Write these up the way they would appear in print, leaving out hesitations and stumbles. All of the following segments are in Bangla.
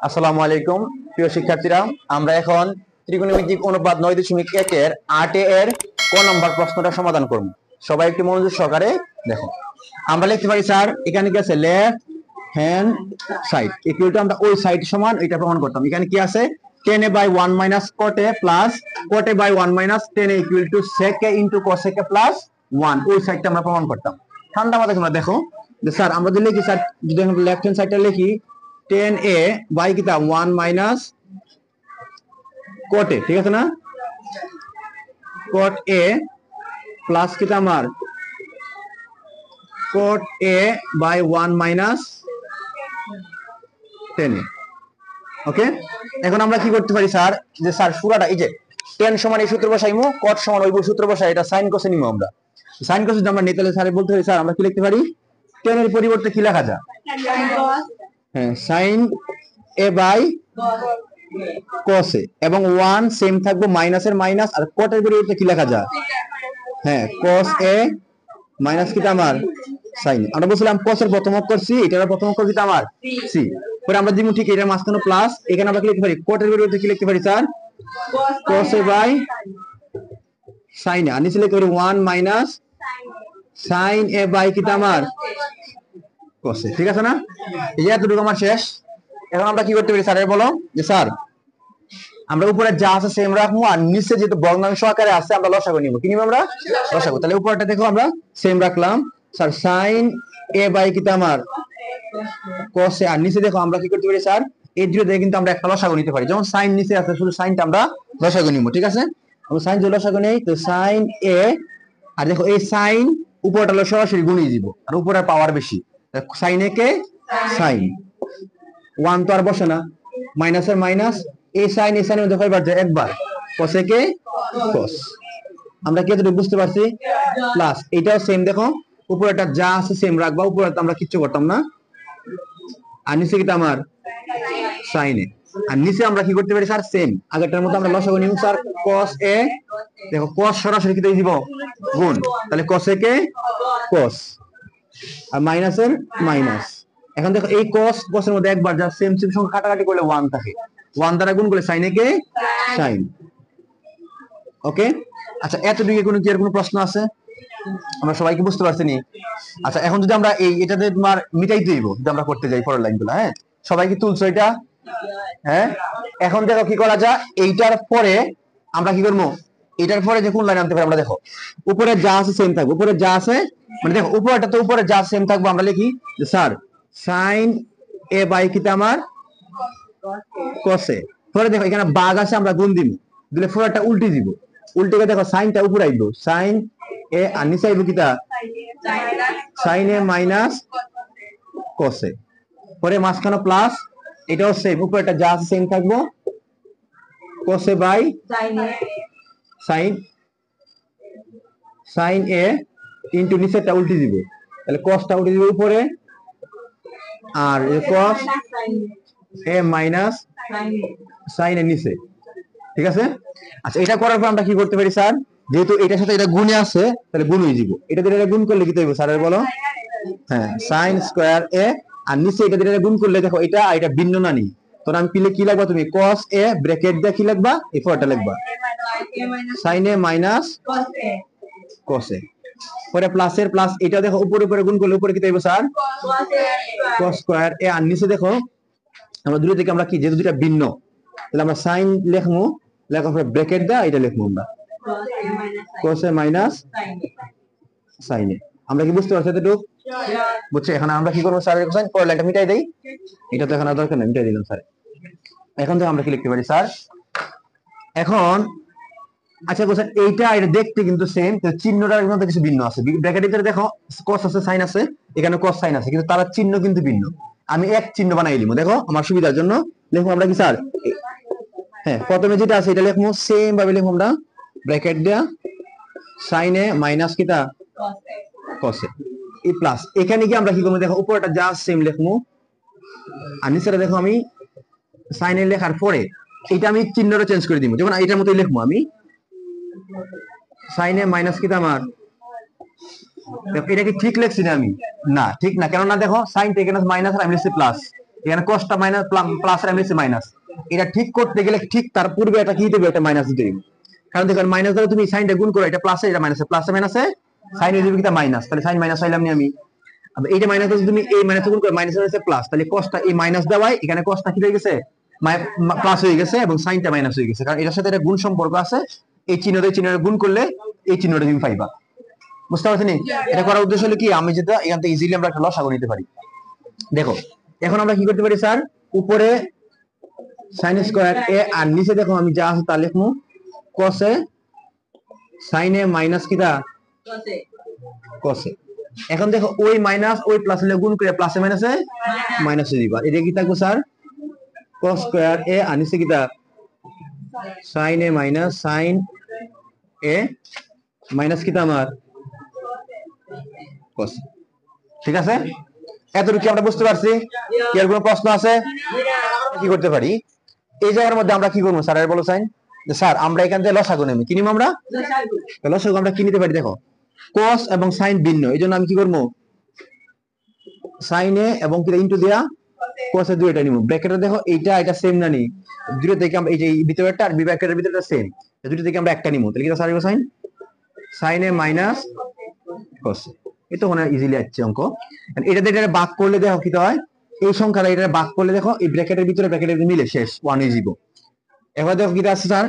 আসসালামু আলাইকুম প্রিয় শিক্ষার্থীরা, আমরা এখন ত্রিকোণমিতিক অনুপাত 9.1 এর 8 এর ক নম্বর প্রশ্নটা সমাধান করব। সবাই একটু মনোযোগ সহকারে দেখো। আমরা লিখতে পারি স্যার এখানে কি আছে, left hand side equal to, আমরা ওই সাইড সমান এটা প্রমাণ করতাম। এখানে কি আছে, tan a by 1 minus cot a plus cot a by 1 minus tan a equal to sec a into cos a plus 1, ওই সাইডটা আমরা প্রমাণ করতাম। ঠান্ডা মাথায় তোমরা দেখো যে স্যার আমরা যদি লিখি, স্যার যদি আমরা লেফট হ্যান্ড সাইডটা লিখি tan a by কিটা 1 minus cot a, ঠিক আছে না, cot a প্লাস কিটা আমার cot a by 1 minus tan a। ওকে, এখন আমরা কি করতে পারি স্যার, যে স্যার পুরাটা এই যে tan সমান এই সূত্র বসাইমু, cot সমান ওই সূত্র বসাই, এটা sin cos নিমু আমরা। sin cos যদি আমরা নিতে হলে স্যার বলতে পারি, স্যার আমরা কি লিখতে পারি, tan এর পরিবর্তে কি লেখা যায়, হ্যাঁ sin a by cos a, এবং 1 সেম থাকবে, মাইনাসের মাইনাস, আর cot এর পরিবর্তে কি লেখা যায়, হ্যাঁ cos a মাইনাস কিটা আমার sin। আমরা বলছিলাম cos এর প্রথম অক্ষর c, এটার প্রথম অক্ষর কিটা আমার c, পরে আমরা দিমু ঠিক এটার মাঝখানে প্লাস, এখানে আমরা কি লিখতে পারি, cot এর পরিবর্তে কি লিখতে পারি sir, cos a by sin a, আর নিচে লিখতে পারি 1 মাইনাস sin a by কিটা আমার cos a। ঠিক আছে না, এই এতটুকু আমার শেষ। এখন আমরা কি করতে পারি স্যার বলো, যে স্যার আমরা উপরে যা আছে সেম রাখবো, আর নিচে যেহেতু ভগ্নাংশ আকারে আছে আমরা লসাগু নিব। কি নিব আমরা, লসাগু। তাহলে উপরটা দেখো আমরা সেম রাখলাম, স্যার sin a by কিটা আমার cos a, আর নিচে দেখো আমরা কি করতে পারি স্যার, এই দুটো দিয়ে কিন্তু আমরা একটা লসাগু নিতে পারি। যেমন sin নিচে আছে, শুধু সাইনটা আমরা লসাগু নিব। ঠিক আছে, আমরা সাইন যদি লসাগু নেই, তো sin a, আর দেখো এই সাইন উপরটা হলো সরাসরি গুণিয়ে দিব, আর উপরের পাওয়ার বেশি, sin a কে sin 1 তো আর বসে না, মাইনাসের মাইনাস, এই সাইন এই সাইনের মধ্যে কয়বার যায়, একবার, cos a কে cos। আমরা কি এতটুকু বুঝতে পারছি, প্লাস এটাও সেম দেখো, উপরেটা যা আছে সেম রাখবা, উপরে আমরা কিচ্ছু করতাম না, আর নিচে কিটা আমার sin a, আর নিচে আমরা কি করতে পারি স্যার, সেম আগেরটার মতো আমরা লসাগু নিব স্যার, cos a, দেখো cos সরাসরি কি দিয়ে দিব, গুণ, তাহলে cos a কে cos, আর মাইনাসের মাইনাস। এখন দেখো এই cos এর মধ্যে একবার যা সেম সেম সংখ্যা কাটাকাটি করলে 1 থাকে, 1 দ্বারা গুণ করলে sin a কে sin। ওকে, আচ্ছা এতটুকু কোনো কি আর কোনো প্রশ্ন আছে, আমরা সবাই কি বুঝতে পারছি নি? আচ্ছা এখন যদি আমরা এই এটাতে তোমার মিটাই দিব, যদি আমরা করতে যাই পরের লাইনগুলো, হ্যাঁ সবাই কি তুলছো এটা, হ্যাঁ এখন দেখো কি করা যায়, এইটার পরে আমরা কি করবো, এটার পরে যে কোন লাইন আনতে পারি, আমরা দেখো উপরে যা আছে সেম থাকবে, উপরে যা আছে মানে দেখো উপরেটা তো উপরে যা সেম থাকবে, আমরা লিখি যে স্যার sin a by কিটা আমার cos a, পরে দেখো এখানে ভাগ আছে, আমরা গুণ দিব, দিলে পুরোটা উল্টে দিব, উল্টে গিয়ে দেখো সাইনটা উপরে আইবো, sin a, আর নিচে আইবো কিটা sin a minus cos a, পরে মাঝখানে প্লাস, এটাও সেম, উপরেটা যা আছে সেম থাকবো, cos a by sin a into নিচেরটা উল্টে দিব, তাহলে cosটা উল্টে দিব উপরে, আর cos a minus sin a নিচে। ঠিক আছে, আচ্ছা এটা করার পর আমরা কি করতে পারি স্যার, যেহেতু এটার সাথে এটা গুণে আছে তাহলে গুণ হয়ে যাব, এটা দিয়ে এটা গুণ করলে কি হইব স্যার বলো, হ্যাঁ sin স্কয়ার a, আর নিচে এটা দিয়ে গুণ করলে দেখো এটা আর এটা ভিন্ন না নি, তখন আমি পিলে কি লিখবা, তুমি cos a ব্র্যাকেট দিয়ে কি লিখবা, এই ফরটা লিখবা sin a minus cos a, পরে প্লাসের প্লাস, এটা দেখো উপরে উপরে গুণ করলে উপরে কি হইব স্যার cos স্কয়ার a, আর নিচে দেখো আমরা দুটো থেকে আমরা কি, যেহেতু দুটো ভিন্ন তাহলে আমরা sin লিখমু, লেখার পরে ব্র্যাকেট দাও এটা লিখমু আমরা cos a minus sin a। আমরা কি বুঝতে পারছি এতটুকু, বুঝছো? এখন আমরা কি করব স্যার, কোসাইন পরের লাইনটা মিটাই দেই, এটা তো এখন আর দরকার নেই, মিটাই দিলাম স্যার। এখন তো আমরা কি লিখতে পারি স্যার, এখন আচ্ছা কোসাইন এইটা এটা দেখতে কিন্তু সেম, কিন্তু চিহ্নটার মধ্যে কিছু ভিন্ন আছে, ব্র্যাকেটের ভিতরে দেখো cos আছে sin আছে, এখানে cos sin আছে, কিন্তু তারা চিহ্ন কিন্তু ভিন্ন। আমি এক চিহ্ন বানাই লিখব, দেখো আমার সুবিধার জন্য লিখবো আমরা কি স্যার, হ্যাঁ প্রথমে যেটা আছে এটা লিখবো সেম ভাবে লিখবো আমরা, ব্র্যাকেট দেয়া sin a মাইনাস কিটা cos a, এই প্লাস, এখানে কি আমরা কি করব, দেখো উপরটা যা সেম লিখবো, আর নিচেটা দেখো আমি sin a লেখার পরে এটা আমি চিহ্নটা চেঞ্জ করে দিব, যেমন এটার মতই লিখবো আমি sin a মাইনাস কিটা আমার, এটা কি ঠিক লিখছি না আমি, না ঠিক না, কেননা দেখো সাইন থেকে মাইনাস আর আমি লিখছি প্লাস, এখানে কসটা মাইনাস প্লাস আর এমনি মাইনাস, এটা ঠিক করতে গেলে ঠিক তার পূর্বে এটা কি দেবে, এটা মাইনাস দিতে হবে। কারণ দেখো মাইনাস দ্বারা তুমি সাইনটা গুণ করো, এটা প্লাসে এটা মাইনাসে, প্লাসে মাইনাসে সাইন হয়ে যাবে কিটা মাইনাস, তাহলে সাইন মাইনাস হইলাম আমি। এইটা মাইনাস যদি তুমি এই মাইনাস গুণ করো মাইনাস হয়েছে প্লাস, তাহলে কসটা এই মাইনাস দেওয়ায় এখানে কসটা কি হয়ে গেছে প্লাস হয়ে গেছে এবং সাইনটা মাইনাস হয়ে গেছে, কারণ এটার সাথে এটা গুণ সম্পর্ক আছে। এই চিহ্নটা গুণ করলে এই চিহ্নটা তুমি পাইবা। বুঝতে পারছেন? এটা করার উদ্দেশ্য হলো কি, আমি যেটা এখান থেকে ইজিলি আমরা একটা লসাগু নিতে পারি। দেখো এখন আমরা কি করতে পারি স্যার, উপরে সাইন স্কয়ার এ আর নিচে দেখো আমি যা আছে তা লিখবো কসে সাইন এ মাইনাস কিটা কসে। এখন দেখো ওই মাইনাস ওই প্লাস হলে গুণ করে প্লাসে মাইনাসে মাইনাসে দিবা, এটা কি থাকবো স্যার কস স্কয়ার এ আর নিচে কিটা সাইন এ মাইনাস সাইন এ মাইনাস কিটা আমার কস। ঠিক আছে, এতটুকু আমরা বুঝতে পারছি। কি আর কোনো প্রশ্ন আছে? কি করতে পারি এই জায়গার মধ্যে আমরা কি করবো স্যার, আর বলো সাইন যে স্যার আমরা এখান থেকে লসাগু নেব, কি নিব আমরা লসাগু। আমরা কি নিতে পারি দেখো কস এবং সাইন ভিন্ন, এই জন্য আমি কি করবো সাইন এ এবং কি ইনটু দেয়া কস এ দুইটা নিব। ব্র্যাকেটে দেখো এইটা এটা সেম না নি, দুটো থেকে আমরা এই যে ভিতরেরটা আর ব্র্যাকেটের ভিতরটা সেম, দুটো থেকে আমরা একটা নিব, তাহলে কি স্যার সাইন সাইন এ মাইনাস কস। এটা মনে ইজিলি আসছে অঙ্ক। এটা দিয়ে এটা ভাগ করলে দেখো কি হয়, এই সংখ্যাটা এটা ভাগ করলে দেখো এই ব্র্যাকেটের ভিতরে ব্র্যাকেটের মিলে শেষ 1 হয়ে যাব। এবার দেখো কি আছে স্যার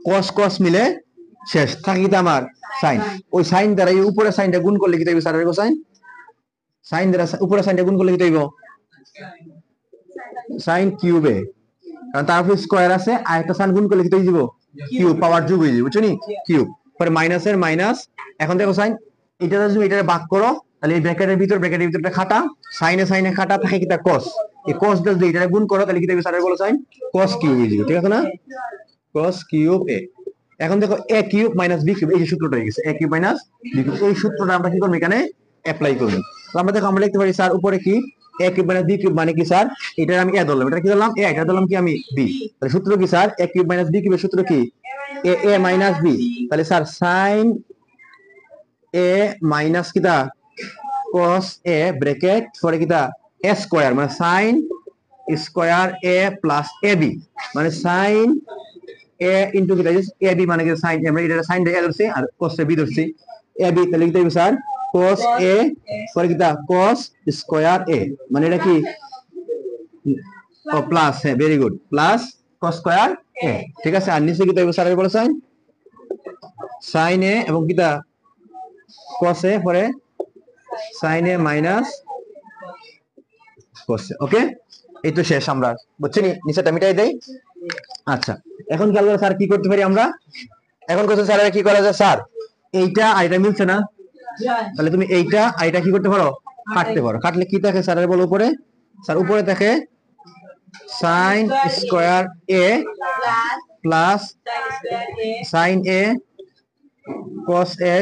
cos cos মিলে শেষ থাকে কি আমার sin, ওই sin দ্বারা এই উপরে সাইনটা গুণ করলে কি হইবে স্যার এর কোসাইন, sin দ্বারা উপরে সাইনটা গুণ করলে কি হইব sin কিউবে, কারণ তার উপরে স্কয়ার আছে আর একটা sin গুণ করলে কি হয়ে যাব কিউব, পাওয়ার যোগ হয়ে যাবে, বুঝছো নি কিউব। পরে মাইনাসের মাইনাস, এখন দেখো sin এটা যদি এটা ভাগ করো তাহলে এই ব্র্যাকেটের ভিতরটা খাটা, সাইনে খাটা থাকে কি তা cos, এই cos দিয়ে যদি এটা গুণ করো তাহলে কি হবে স্যার বলো sin cos কিউব হয়ে যাবে। ঠিক আছে না, cos কিউব a। এখন দেখো a cube minus b cube, এই যে সূত্রটা হয়ে গেছে a cube minus b cube, এই সূত্রটা আমরা কি করব এখানে অ্যাপ্লাই করব। তো আমরা দেখো আমরা লিখতে পারি স্যার উপরে কি a cube minus b cube মানে কি স্যার, এটা আমি a ধরলাম, এটা কি ধরলাম a, এটা ধরলাম কি আমি b, তাহলে সূত্র কি sir a cube minus b কিউবের সূত্র কি a মাইনাস b, তাহলে স্যার sin a মাইনাস কিটা cos a ব্র্যাকেট পরে কিটা a স্কয়ার মানে sin square a plus ab মানে sin a ইনটু কিটা ab মানে কি sin, আমরা এটা sin এ ধরছি আর cos এ b ধরছি ab, তাহলে কি হবে স্যার cos a পরে কিটা cos স্কয়ার a মানে এটা কি ও প্লাস, হ্যাঁ very good, plus cos square a। ঠিক আছে, আর নিচে কিটা হবে স্যার বলে sin a এবং কিটা cos a পরে sin a minus cos a। ওকে, এই তো শেষ আমরা বুঝছেন, নিচেটা মিটাই দেই। আচ্ছা এখন খেয়াল করে স্যার কি করতে পারি আমরা, এখন কোশ্চেন স্যার কি করা যায় স্যার এইটা আর এটা মিলছে না, তাহলে তুমি এইটা আর এটা কি করতে পারো কাটতে পারো, কাটলে কি থাকে স্যার বলো উপরে, স্যার উপরে থাকে sin square a plus sin a cos a,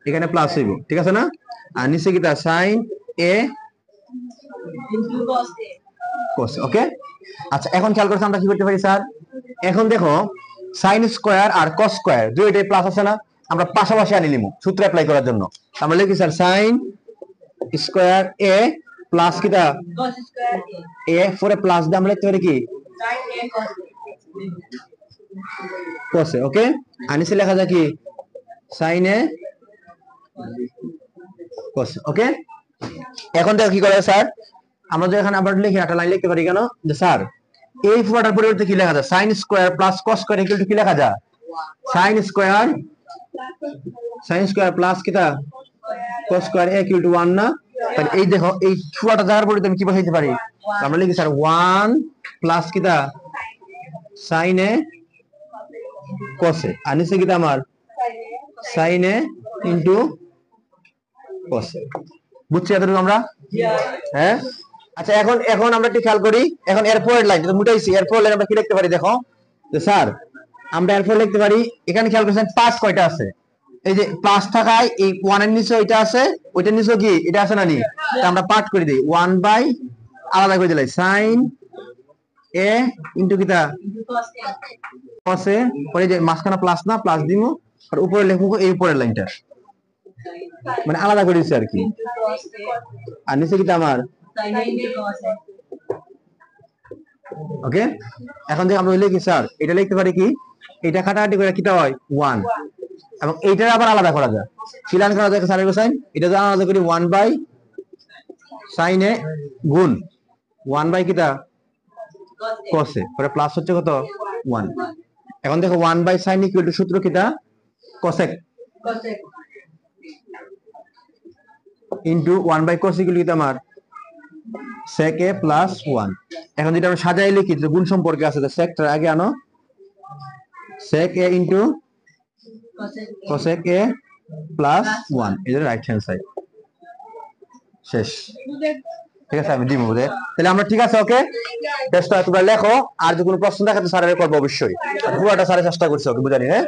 এখানে প্লাস হইব। ঠিক আছে না, আর নিচে কিটা sin a cos। ওকে, আচ্ছা এখন খেয়াল করছি আমরা কি করতে পারি স্যার, এখন দেখো sin স্কয়ার আর cos স্কয়ার দুইটাই প্লাস আছে না, আমরা পাশাপাশি আনি নিব সূত্র অ্যাপ্লাই করার জন্য। আমরা লিখি sir sin square a plus কিটা a পরে প্লাস দিয়ে আমরা লিখতে পারি কি cos a। ওকে, আর নিচে লেখা যায় কি sin a cos। ওকে, এখন দেখো কি করে স্যার, আমরা যে এখানে আবার লিখি একটা লাইন লিখতে পারি কেন যে স্যার এই পুরোটার পরিবর্তে কি লেখা যায় sin square plus cos square equal to কি লেখা যায় sin স্কয়ার প্লাস কিটা cos স্কয়ার ইকুয়াল টু 1 না, তাহলে এই দেখো এই পুরোটা জায়গার পরিবর্তে আমি কি বসাইতে পারি, আমরা লিখি স্যার 1 প্লাস কিটা sin a cos a আর নিচে কিটা আমার sin a into cos a। বুঝছি এতটুকু আমরা, হ্যাঁ। আচ্ছা এখন আমরা একটু খেয়াল করি, এখন এরপরের লাইন যেটা মুটাইছি এরপরের লাইন আমরা কি লিখতে পারি দেখো যে স্যার আমরা এরপর লিখতে পারি, এখানে খেয়াল করছেন পাঁচ কয়টা আছে, এই যে প্লাস থাকায় এই 1 এর নিচে ওইটা আছে, ওইটার নিচে কি এটা আছে না নি, আমরা পার্ট করে দেই 1 বাই আলাদা করে দিলাই sin a ইনটু কিটা cos a, পরে যে মাঝখানে প্লাস না প্লাস দিমু আর উপরে লিখবো এই উপরের লাইনটা মানে আলাদা করে দিছি আর কি, আর নিচে কিটা আমার ওকে, এখন যে আমরা লিখি স্যার, এটা লিখতে পারি কি, এটা কাটাকাটি করে কিটা হয় 1, এবং এইটার আবার আলাদা করা যায়। কিলান করা যায় স্যারের কোসাইন, এটা যদি আলাদা করি 1 বাই সাইন এ গুণ 1 বাই কিটা cos এ, পরে প্লাস হচ্ছে কত 1। এখন দেখো 1 বাই সাইন ইকুয়াল টু সূত্র কিটা cosec into 1 by cos equal to আমার sec a প্লাস 1। এখন যেটা আমরা সাজাই লিখি যে গুণ সম্পর্কে আছে, যে sec টার আগে আনো sec a into cosec a plus 1, এটা রাইট হ্যান্ড সাইড। শেষ, ঠিক আছে, আমি দিব বুঝে। তাহলে আমরা ঠিক আছে, ওকে টেস্টটা তোমরা লেখো, আর যদি কোনো প্রশ্ন থাকে তো স্যারের করবো অবশ্যই, পুরোটা স্যারের চেষ্টা করছে ওকে বুঝানি। হ্যাঁ।